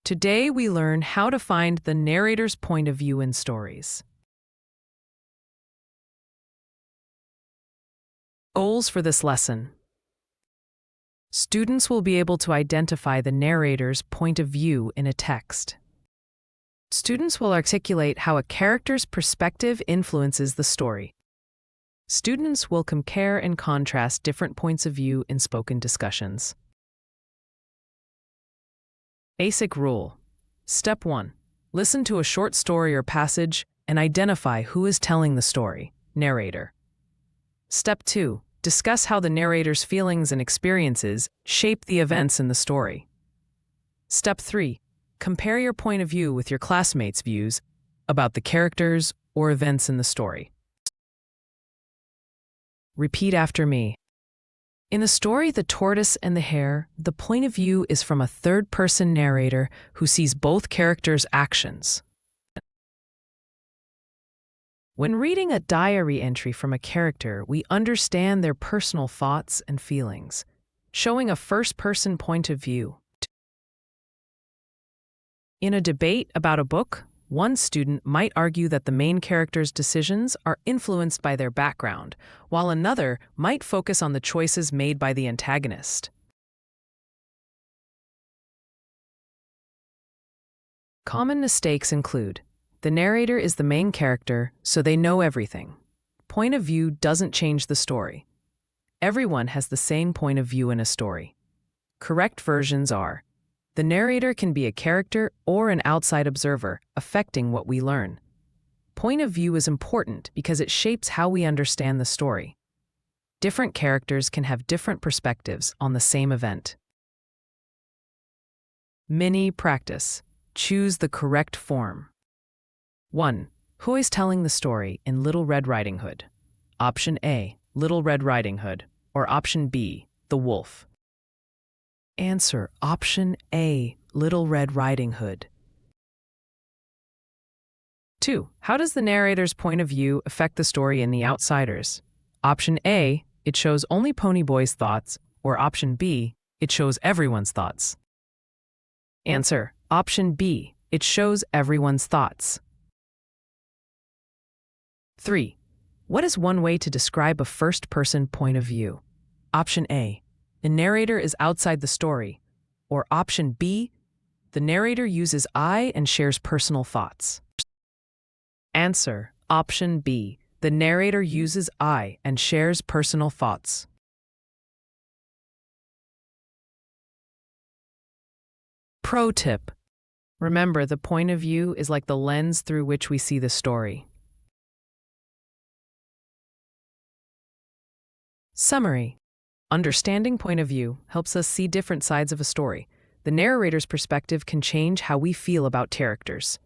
Today we learn how to find the narrator's point of view in stories. Goals for this lesson. Students will be able to identify the narrator's point of view in a text. Students will articulate how a character's perspective influences the story. Students will compare and contrast different points of view in spoken discussions. Basic rule. Step 1. Listen to a short story or passage and identify who is telling the story, narrator. Step 2. Discuss how the narrator's feelings and experiences shape the events in the story. Step 3. Compare your point of view with your classmates' views about the characters or events in the story. Repeat after me. In the story The Tortoise and the Hare, the point of view is from a third-person narrator who sees both characters' actions. When reading a diary entry from a character, we understand their personal thoughts and feelings, showing a first-person point of view. In a debate about a book, one student might argue that the main character's decisions are influenced by their background, while another might focus on the choices made by the antagonist. Common mistakes include: the narrator is the main character, so they know everything. Point of view doesn't change the story. Everyone has the same point of view in a story. Correct versions are: the narrator can be a character or an outside observer, affecting what we learn. Point of view is important because it shapes how we understand the story. Different characters can have different perspectives on the same event. Mini practice. Choose the correct form. 1. Who is telling the story in Little Red Riding Hood? Option A, Little Red Riding Hood, or Option B, the wolf. Answer: Option A, Little Red Riding Hood. 2. How does the narrator's point of view affect the story in The Outsiders? Option A, it shows only Ponyboy's thoughts, or Option B, it shows everyone's thoughts. Answer: Option B, it shows everyone's thoughts. 3. What is one way to describe a first-person point of view? Option A, the narrator is outside the story, or Option B, the narrator uses I and shares personal thoughts. Answer: Option B, the narrator uses I and shares personal thoughts. Pro tip. Remember, the point of view is like the lens through which we see the story. Summary. Understanding point of view helps us see different sides of a story. The narrator's perspective can change how we feel about characters.